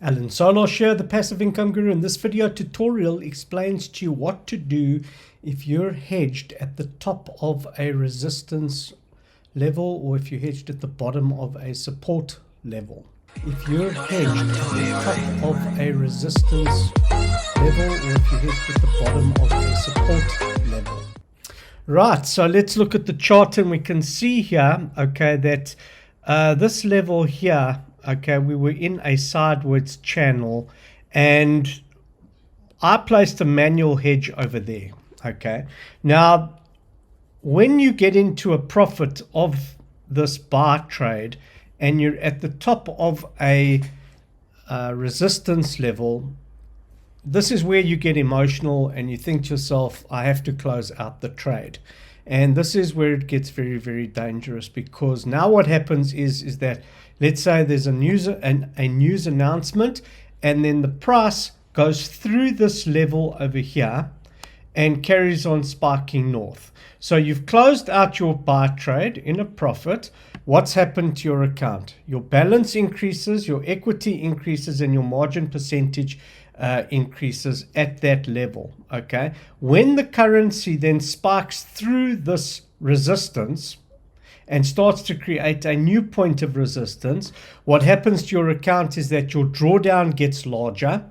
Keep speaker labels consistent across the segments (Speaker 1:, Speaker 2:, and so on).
Speaker 1: Alan Solarsh here, the Passive Income Guru. In this video tutorial explains to you what to do if you're hedged at the top of a resistance level or if you're hedged at the bottom of a support level. If you're hedged at the top of a resistance level or if you're hedged at the bottom of a support level. Right, so let's look at the chart and we can see here, okay, that this level here, okay, we were in a sideways channel and I placed a manual hedge over there. Okay, now when you get into a profit of this buy trade and you're at the top of a resistance level, this is where you get emotional and you think to yourself, I have to close out the trade. And this is where it gets very, very dangerous, because now what happens is that, let's say there's a news announcement and then the price goes through this level over here and carries on spiking north. So you've closed out your buy trade in a profit. What's happened to your account? Your balance increases, your equity increases, and your margin percentage increases at that level. Okay, when the currency then spikes through this resistance and starts to create a new point of resistance, what happens to your account is that your drawdown gets larger,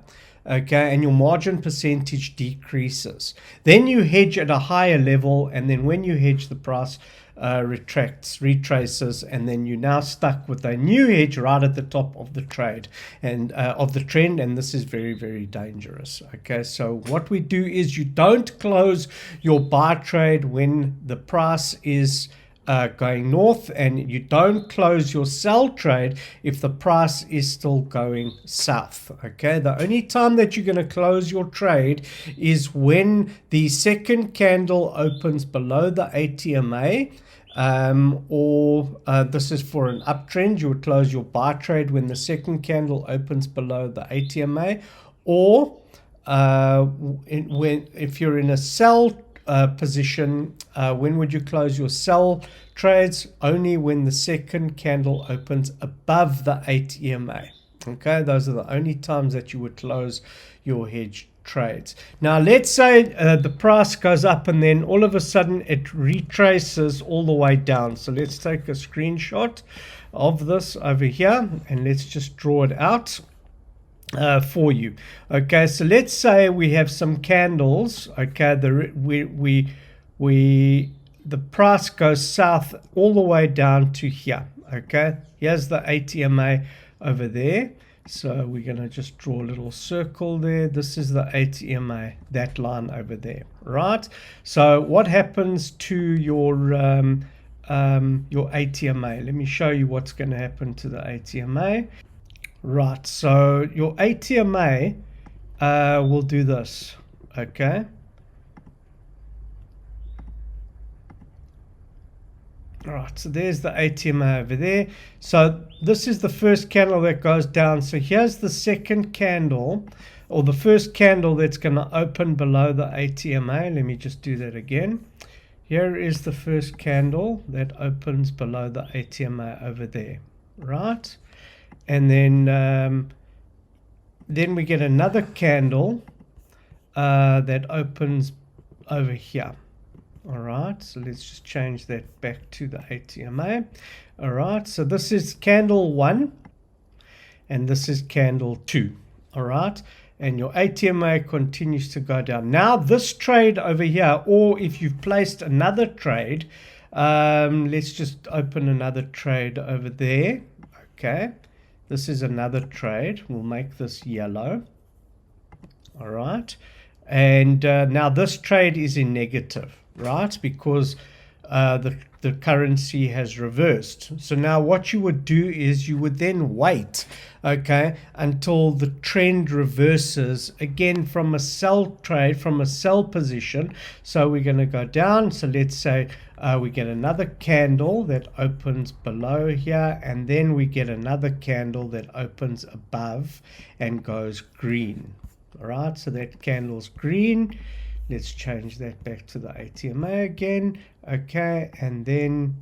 Speaker 1: okay, and your margin percentage decreases. Then you hedge at a higher level, and then when you hedge, the price retraces, and then you're now stuck with a new hedge right at the top of the trade and of the trend, and this is very, very dangerous. Okay, so what we do is you don't close your buy trade when the price is going north, and you don't close your sell trade if the price is still going south. Okay, the only time that you're going to close your trade is when the second candle opens below the ATMA, or this is for an uptrend. You would close your buy trade when the second candle opens below the ATMA, or if you're in a sell position, when would you close your sell trades? Only when the second candle opens above the ATMA. Okay, those are the only times that you would close your hedge trades. Now let's say the price goes up and then all of a sudden it retraces all the way down. So let's take a screenshot of this over here and let's just draw it out for you. Okay, so let's say we have some candles. Okay, the price goes south all the way down to here. Okay, here's the ATMA over there. So we're going to just draw a little circle there. This is the ATMA, that line over there, right? So what happens to your ATMA? Let me show you what's going to happen to the ATMA. Right, so your ATMA will do this, okay? Right, so there's the ATMA over there. So this is the first candle that goes down. So here's the second candle, or the first candle that's going to open below the ATMA. Let me just do that again. Here is the first candle that opens below the ATMA over there, right? And then we get another candle that opens over here. All right, so let's just change that back to the ATMA. All right, so this is candle 1 and this is candle 2. All right, and your ATMA continues to go down. Now this trade over here, or if you've placed another trade, let's just open another trade over there. Okay, this is another trade. We'll make this yellow. All right, and now this trade is in negative, right? Because the currency has reversed. So now what you would do is you would then wait, okay, until the trend reverses again from a sell trade, from a sell position. So we're going to go down. So let's say we get another candle that opens below here, and then we get another candle that opens above and goes green. All right, so that candle's green. Let's change that back to the ATMA again. Okay, and then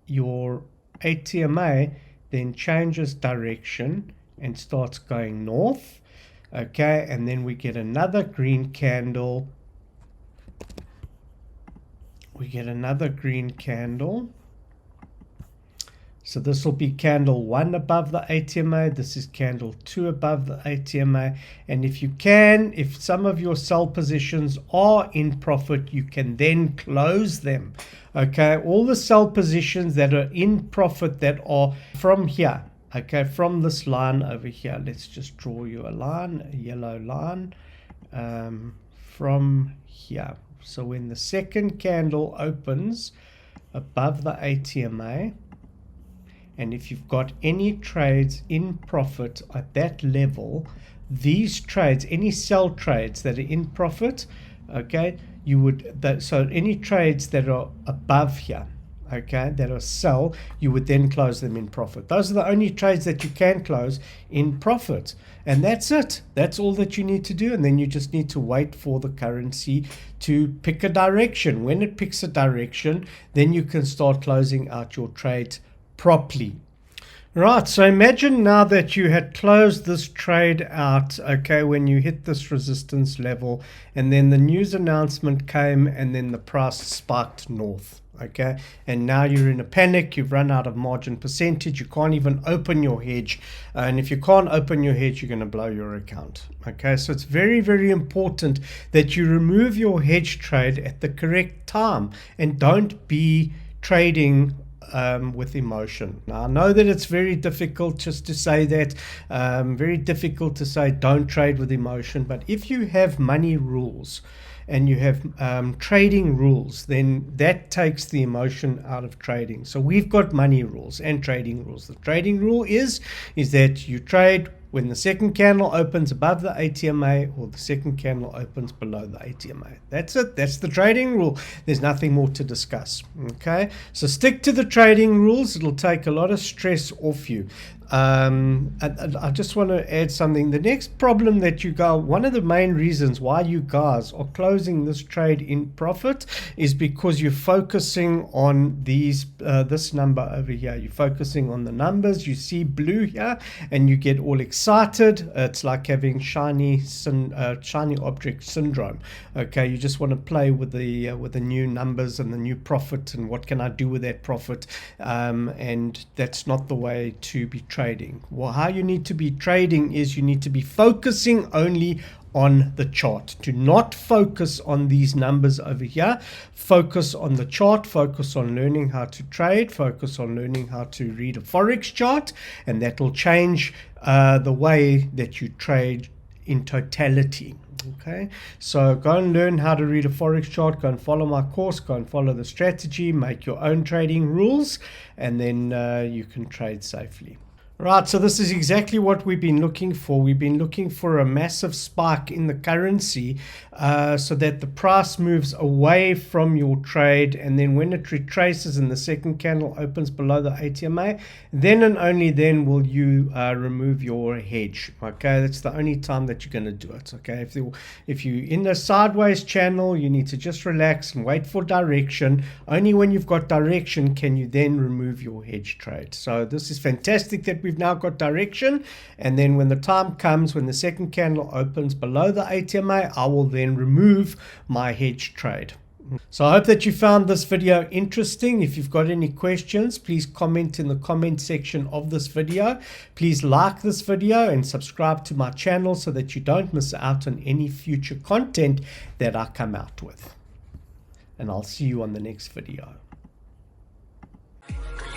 Speaker 1: your ATMA then changes direction and starts going north. Okay, and then we get another green candle. We get another green candle. So this will be candle 1 above the ATMA. This is candle 2 above the ATMA. And if you can, if some of your sell positions are in profit, you can then close them. Okay, all the sell positions that are in profit that are from here, okay, from this line over here. Let's just draw you a line, a yellow line from here. So when the second candle opens above the ATMA, and if you've got any trades in profit at that level, these trades, any sell trades that are in profit, okay, you would, so any trades that are above here, okay, that are sell, you would then close them in profit. Those are the only trades that you can close in profit. And that's it. That's all that you need to do. And then you just need to wait for the currency to pick a direction. When it picks a direction, then you can start closing out your trades properly. Right, so imagine now that you had closed this trade out, okay, when you hit this resistance level, and then the news announcement came, and then the price spiked north, okay, and now you're in a panic, you've run out of margin percentage, you can't even open your hedge, and if you can't open your hedge, you're going to blow your account, okay. So it's very, very important that you remove your hedge trade at the correct time, and don't be trading with emotion. Now I know that it's very difficult just to say that, very difficult to say don't trade with emotion, but if you have money rules and you have trading rules, then that takes the emotion out of trading. So we've got money rules and trading rules. The trading rule is that you trade when the second candle opens above the ATMA or the second candle opens below the ATMA. That's it. That's the trading rule. There's nothing more to discuss. Okay, so stick to the trading rules. It'll take a lot of stress off you. I just want to add something. The next problem that you got, one of the main reasons why you guys are closing this trade in profit is because you're focusing on these this number over here. You're focusing on the numbers. You see blue here and you get all excited. It's like having shiny object syndrome. Okay, you just want to play with the new numbers and the new profit and what can I do with that profit, and that's not the way to be trading. Well, how you need to be trading is you need to be focusing only on the chart. Do not focus on these numbers over here. Focus on the chart. Focus on learning how to trade. Focus on learning how to read a Forex chart, and that will change the way that you trade in totality. Okay, so go and learn how to read a Forex chart, go and follow my course, go and follow the strategy, make your own trading rules, and then you can trade safely. Right, so this is exactly what we've been looking for. We've been looking for a massive spike in the currency so that the price moves away from your trade, and then when it retraces and the second candle opens below the ATMA, then and only then will you remove your hedge. Okay, that's the only time that you're going to do it. Okay, if you're in a sideways channel, you need to just relax and wait for direction. Only when you've got direction can you then remove your hedge trade. So this is fantastic that we've now got direction, and then when the time comes, when the second candle opens below the ATMA, I will then remove my hedge trade. So I hope that you found this video interesting. If you've got any questions, please comment in the comment section of this video. Please like this video and subscribe to my channel so that you don't miss out on any future content that I come out with. And I'll see you on the next video. You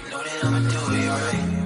Speaker 1: know that I'ma do it right.